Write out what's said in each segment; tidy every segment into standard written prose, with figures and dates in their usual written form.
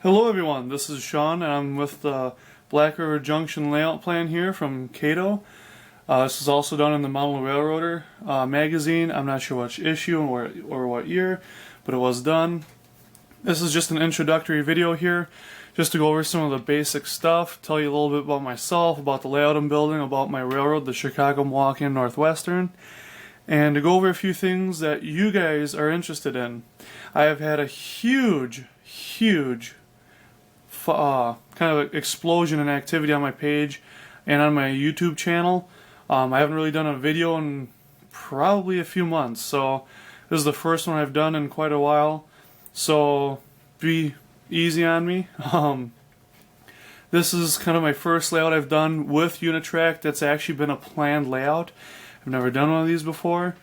Hello everyone, this is Sean and I'm with the Black River Junction layout plan here from Kato. This is also done in the Model Railroader magazine. I'm not sure which issue or what year, but it was done. This is just an introductory video here, just to go over some of the basic stuff, tell you a little bit about myself, about the layout I'm building, about my railroad, the Chicago, Milwaukee, and Northwestern, and to go over a few things that you guys are interested in. I have had a huge kind of explosion in activity on my page and on my YouTube channel. I haven't really done a video in probably a few months, so this is the first one I've done in quite a while, so be easy on me. This is kind of my first layout I've done with Unitrack that's actually been a planned layout. I've never done one of these before.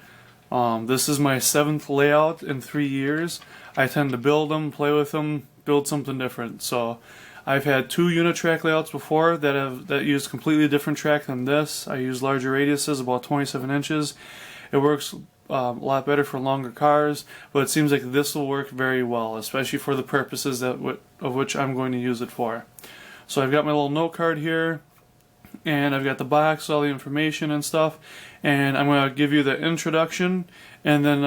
This is my 7th layout in 3 years. I tend to build them, play with them, build something different. So I've had 2 Unitrack layouts before that use completely different track than this. I use larger radiuses, about 27 inches. It works a lot better for longer cars, but it seems like this will work very well, especially for the purposes of which I'm going to use it for. So I've got my little note card here, and I've got the box, all the information and stuff, and I'm going to give you the introduction, and then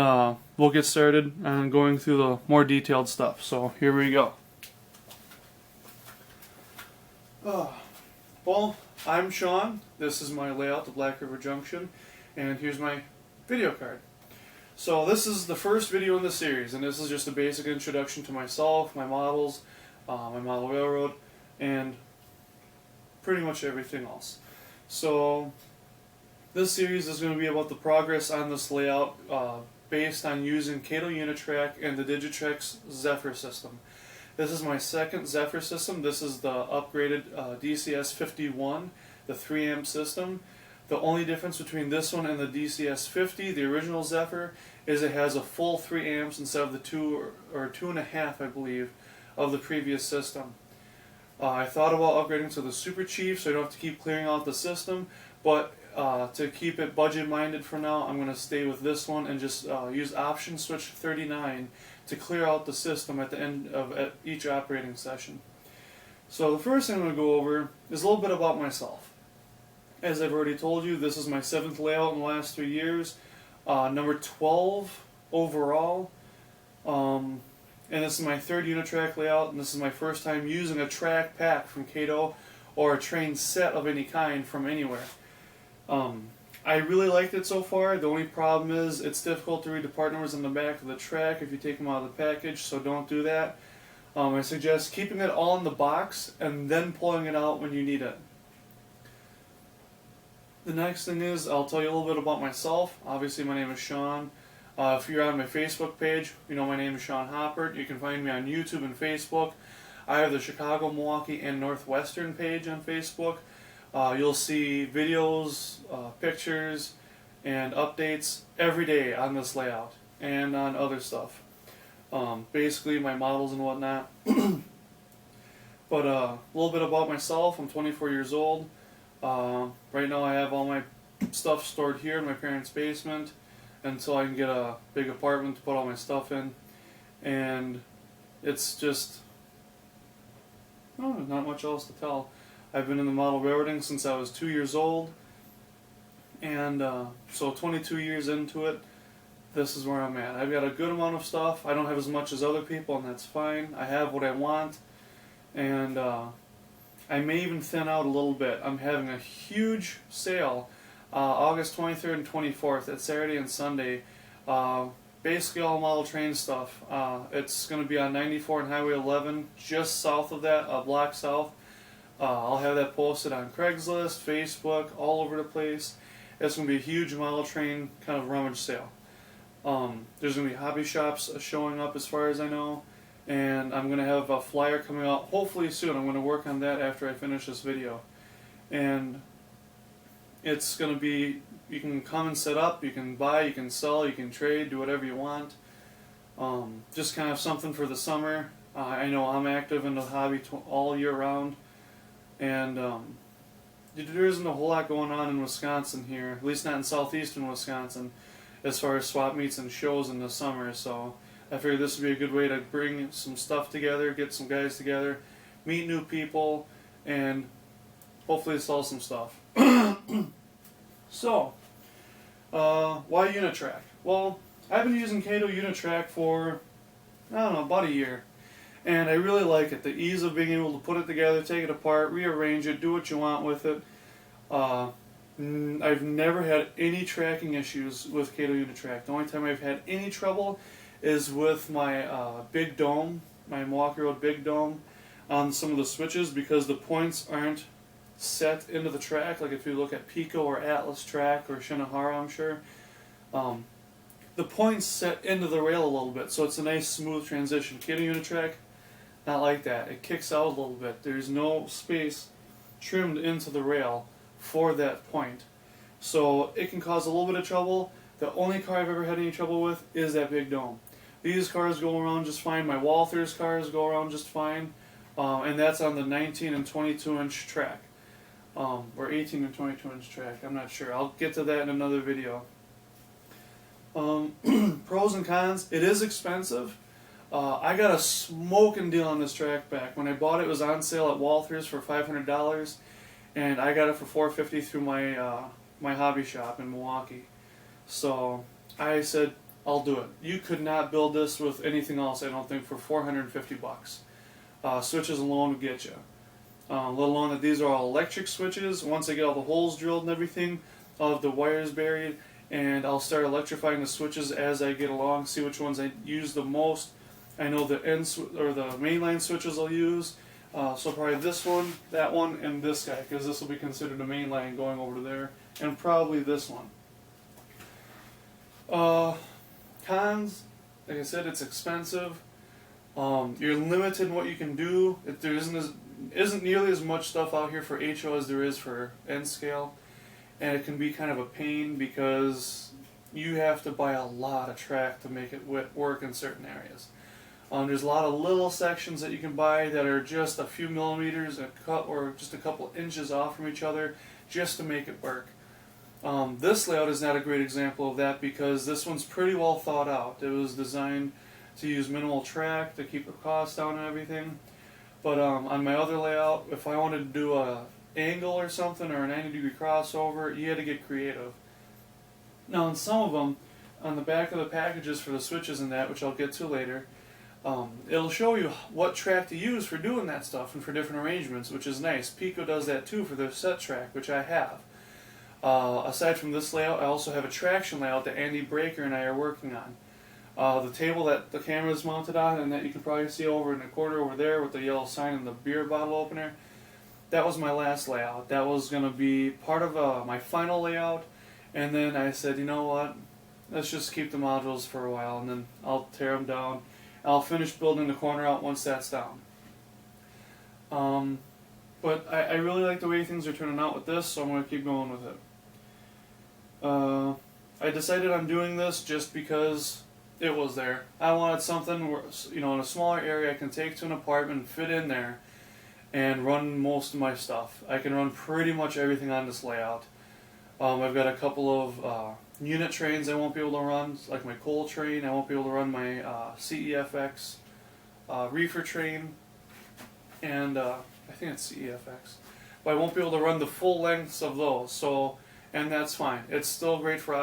we'll get started on going through the more detailed stuff. So here we go. Well, I'm Sean. This is my layout, the Black River Junction, and here's my video card. So this is the first video in the series, and this is just a basic introduction to myself, my models, my model railroad, and pretty much everything else. So this series is going to be about the progress on this layout based on using Kato Unitrack and the Digitrax Zephyr system. This is my second Zephyr system. This is the upgraded DCS 51, the 3 amp system. The only difference between this one and the DCS 50, the original Zephyr, is it has a full 3 amps instead of the 2 or 2.5, I believe, of the previous system. I thought about upgrading to the Super Chief so I don't have to keep clearing out the system, but to keep it budget minded for now, I'm going to stay with this one and just use option switch 39 to clear out the system at the end of each operating session. So the first thing I'm going to go over is a little bit about myself. As I've already told you, this is my 7th layout in the last 3 years, number 12 overall, and this is my 3rd Unitrack layout, and this is my first time using a track pack from Kato or a train set of any kind from anywhere. I really liked it so far. The only problem is it's difficult to read the part numbers on the back of the track if you take them out of the package, so don't do that. I suggest keeping it all in the box and then pulling it out when you need it. The next thing is I'll tell you a little bit about myself. Obviously my name is Sean. If you're on my Facebook page, you know my name is Sean Hoppert. You can find me on YouTube and Facebook. I have the Chicago, Milwaukee, and Northwestern page on Facebook. You'll see videos, pictures, and updates every day on this layout and on other stuff. Basically my models and whatnot. But a little bit about myself. I'm 24 years old. Right now I have all my stuff stored here in my parents' basement until I can get a big apartment to put all my stuff in. And it's just not much else to tell. I've been in the model railroading since I was 2 years old, and so 22 years into it, this is where I'm at. I've got a good amount of stuff. I don't have as much as other people, and that's fine. I have what I want, and I may even thin out a little bit. I'm having a huge sale August 23rd and 24th. That's Saturday and Sunday. Basically all model train stuff. It's going to be on 94 and Highway 11, just south of that, a block south. I'll have that posted on Craigslist, Facebook, all over the place. It's going to be a huge model train kind of rummage sale. There's going to be hobby shops showing up as far as I know, and I'm going to have a flyer coming out hopefully soon. I'm going to work on that after I finish this video. And it's going to be, you can come and set up, you can buy, you can sell, you can trade, do whatever you want. Just kind of something for the summer. I know I'm active in the hobby all year round. And there isn't a whole lot going on in Wisconsin here, at least not in southeastern Wisconsin, as far as swap meets and shows in the summer. So I figured this would be a good way to bring some stuff together, get some guys together, meet new people, and hopefully sell some stuff. So, why Unitrack? Well, I've been using Kato Unitrack for, I don't know, about a year. And I really like it. The ease of being able to put it together, take it apart, rearrange it, do what you want with it. I've never had any tracking issues with Kato Unitrack. The only time I've had any trouble is with my big dome, my Milwaukee Road big dome, on some of the switches, because the points aren't set into the track. Like if you look at Pico or Atlas Track or Shinohara, I'm sure, the points set into the rail a little bit, so it's a nice smooth transition. Kato Unitrack, not like that. It kicks out a little bit. There's no space trimmed into the rail for that point, so it can cause a little bit of trouble. The only car I've ever had any trouble with is that big dome. These cars go around just fine. My Walthers cars go around just fine, and that's on the 19 and 22 inch track, or 18 and 22 inch track. I'm not sure. I'll get to that in another video. Pros and cons. It is expensive. I got a smoking deal on this track back. When I bought it, it was on sale at Walthers for $500, and I got it for $450 through my my hobby shop in Milwaukee. So I said, I'll do it. You could not build this with anything else, I don't think, for $450. Switches alone would get you. Let alone that these are all electric switches. Once I get all the holes drilled and everything, I'll have the wires buried, and I'll start electrifying the switches as I get along, see which ones I use the most. I know the or the mainline switches I'll use, so probably this one, that one, and this guy, because this will be considered a mainline going over to there, and probably this one. Cons, like I said, it's expensive. You're limited in what you can do. There isn't nearly as much stuff out here for HO as there is for N scale, and it can be kind of a pain because you have to buy a lot of track to make it work in certain areas. There's a lot of little sections that you can buy that are just a few millimeters or just a couple inches off from each other just to make it work. This layout is not a great example of that because this one's pretty well thought out. It was designed to use minimal track to keep the cost down and everything. But on my other layout, if I wanted to do a angle or something or a 90-degree crossover, you had to get creative. Now on some of them, on the back of the packages for the switches and that, which I'll get to later, it'll show you what track to use for doing that stuff and for different arrangements, which is nice. Pico does that too for their set track, which I have. Aside from this layout, I also have a traction layout that Andy Breaker and I are working on. The table that the camera is mounted on and that you can probably see over in the corner over there with the yellow sign and the beer bottle opener, that was my last layout. That was going to be part of my final layout, and then I said, you know what, let's just keep the modules for a while and then I'll tear them down. I'll finish building the corner out once that's down. But I really like the way things are turning out with this, so I'm going to keep going with it. I decided on doing this just because it was there. I wanted something where, in a smaller area I can take to an apartment, fit in there, and run most of my stuff. I can run pretty much everything on this layout. I've got a couple of unit trains I won't be able to run, like my coal train. I won't be able to run my CEFX reefer train, and I think it's CEFX. But I won't be able to run the full lengths of those, and that's fine. It's still great for,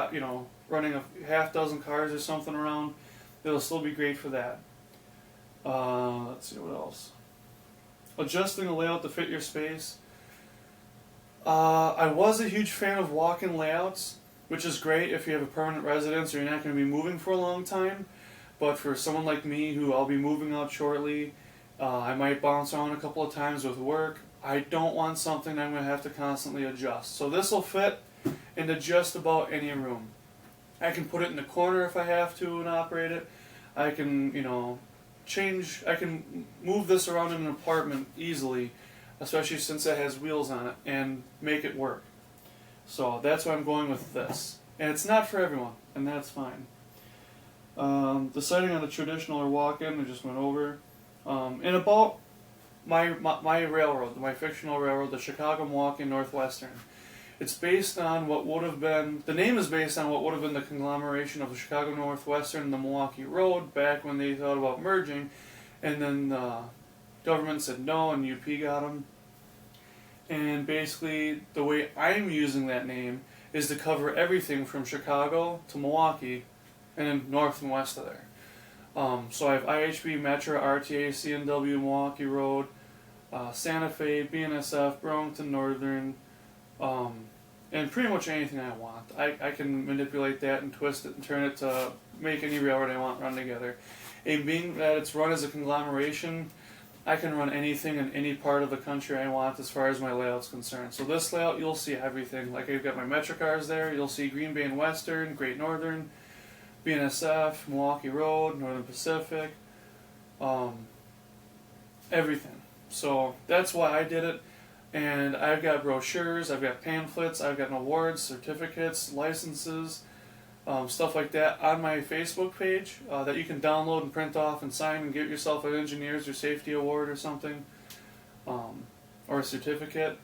running a half dozen cars or something around. It'll still be great for that. Let's see what else. Adjusting the layout to fit your space. I was a huge fan of walk-in layouts, which is great if you have a permanent residence or you're not going to be moving for a long time. But for someone like me, who I'll be moving out shortly, I might bounce around a couple of times with work. I don't want something I'm going to have to constantly adjust. So this will fit into just about any room. I can put it in the corner if I have to and operate it. I can, I can move this around in an apartment easily, especially since it has wheels on it, and make it work. So that's why I'm going with this. And it's not for everyone, and that's fine. Deciding on a traditional or walk-in, I just went over. And about my railroad, my fictional railroad, the Chicago Walk-in Northwestern. It's based on what would have been, the name is based on what would have been the conglomeration of the Chicago Northwestern and the Milwaukee Road back when they thought about merging, and then the government said no and UP got them. And basically the way I'm using that name is to cover everything from Chicago to Milwaukee and then north and west of there. So I have IHB, Metro, RTA, CNW, Milwaukee Road, Santa Fe, BNSF, Burlington Northern, and pretty much anything I want. I can manipulate that and twist it and turn it to make any railroad I want run together. And being that it's run as a conglomeration, I can run anything in any part of the country I want as far as my layout's concerned. So this layout, you'll see everything. Like I've got my Metro cars there, you'll see Green Bay and Western, Great Northern, BNSF, Milwaukee Road, Northern Pacific, everything. So that's why I did it. And I've got brochures, I've got pamphlets, I've got awards, certificates, licenses, stuff like that on my Facebook page that you can download and print off and sign and get yourself an engineer's or safety award or something, or a certificate.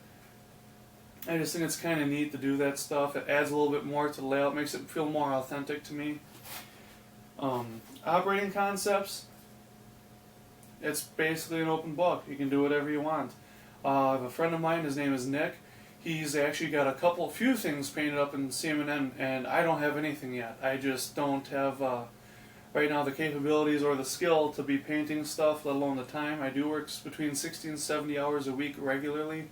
I just think it's kind of neat to do that stuff. It adds a little bit more to the layout, makes it feel more authentic to me. Operating concepts, it's basically an open book. You can do whatever you want. I have a friend of mine, his name is Nick. He's actually got a few things painted up in CM&N, and I don't have anything yet. I just don't have, right now, the capabilities or the skill to be painting stuff, let alone the time. I do work between 60 and 70 hours a week regularly,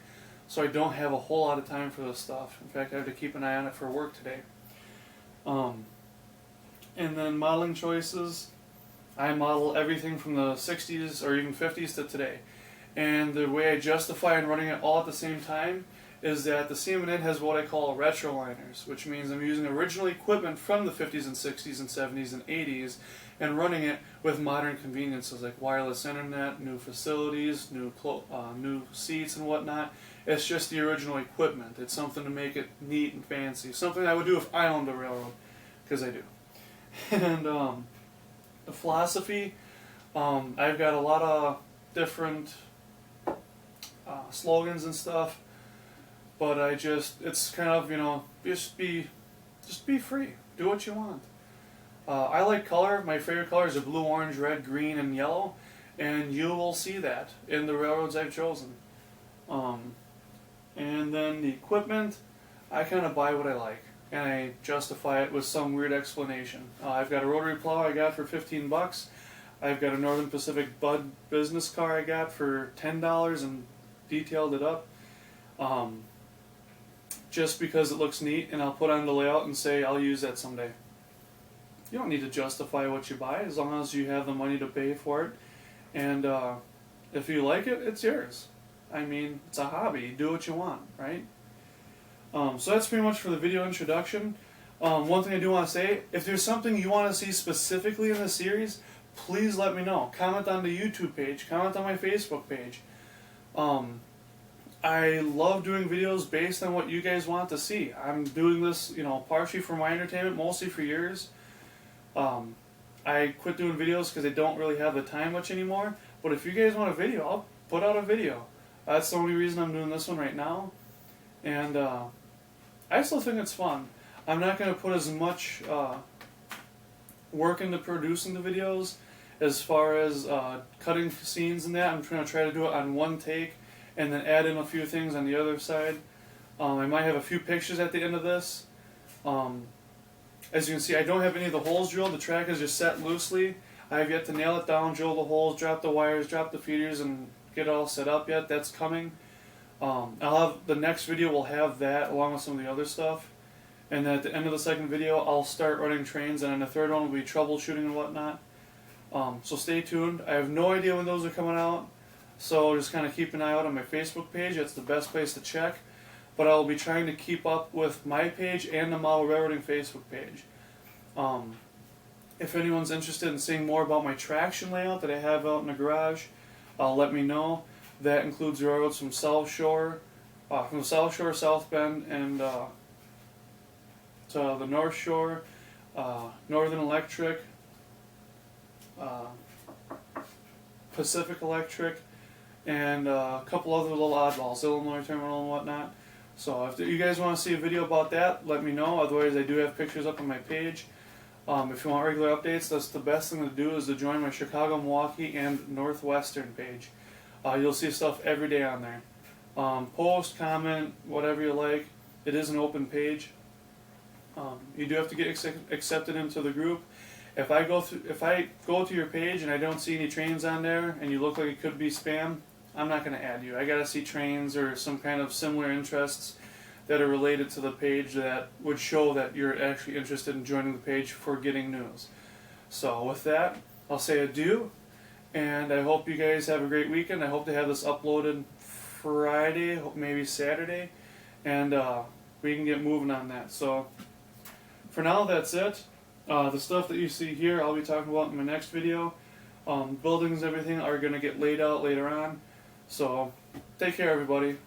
so I don't have a whole lot of time for this stuff. In fact, I have to keep an eye on it for work today. And then modeling choices, I model everything from the 60s or even 50s to today. And the way I justify in running it all at the same time is that the CM&N has what I call retroliners, which means I'm using original equipment from the 50s and 60s and 70s and 80s and running it with modern conveniences like wireless internet, new facilities, new seats and whatnot. It's just the original equipment. It's something to make it neat and fancy. Something I would do if I owned a railroad, because I do. And the philosophy, I've got a lot of different slogans and stuff, but it's kind of, just be free, do what you want. I like color. My favorite colors are blue, orange, red, green, and yellow, and you will see that in the railroads I've chosen. And then the equipment, I kind of buy what I like, and I justify it with some weird explanation. I've got a rotary plow I got for $15. I've got a Northern Pacific Bud business car I got for $10 and detailed it up. Just because it looks neat, and I'll put on the layout and say I'll use that someday. You don't need to justify what you buy as long as you have the money to pay for it. And if you like it, it's yours. I mean, it's a hobby. Do what you want, right? So that's pretty much for the video introduction. One thing I do want to say, if there's something you want to see specifically in this series, please let me know. Comment on the YouTube page. Comment on my Facebook page. I love doing videos based on what you guys want to see. I'm doing this, partially for my entertainment, mostly for yours. I quit doing videos because I don't really have the time much anymore. But if you guys want a video, I'll put out a video. That's the only reason I'm doing this one right now. And I still think it's fun. I'm not going to put as much work into producing the videos as far as cutting scenes and that. I'm going to try to do it on one take and then add in a few things on the other side. I might have a few pictures at the end of this. As you can see, I don't have any of the holes drilled. The track is just set loosely. I have yet to nail it down, drill the holes, drop the wires, drop the feeders, and get it all set up yet. That's coming. I'll have the next video will have that along with some of the other stuff. And then at the end of the second video, I'll start running trains, and then the third one will be troubleshooting and whatnot. So stay tuned. I have no idea when those are coming out, so just kind of keep an eye out on my Facebook page. That's the best place to check. But I'll be trying to keep up with my page and the Model Railroading Facebook page. If anyone's interested in seeing more about my traction layout that I have out in the garage, let me know. That includes railroads from South Shore, South Bend, and to the North Shore, Northern Electric, Pacific Electric, and a couple other little oddballs, Illinois Terminal and whatnot. So if you guys want to see a video about that, let me know. Otherwise, I do have pictures up on my page. If you want regular updates, that's the best thing to do is to join my Chicago, Milwaukee, and Northwestern page. You'll see stuff every day on there. Post, comment, whatever you like. It is an open page. You do have to get accepted into the group. If I go to your page and I don't see any trains on there, and you look like it could be spam, I'm not going to add you. I got to see trains or some kind of similar interests that are related to the page that would show that you're actually interested in joining the page for getting news. So with that, I'll say adieu, and I hope you guys have a great weekend. I hope to have this uploaded Friday, maybe Saturday, and we can get moving on that. So for now, that's it. The stuff that you see here, I'll be talking about in my next video. Buildings and everything are going to get laid out later on. So take care, everybody.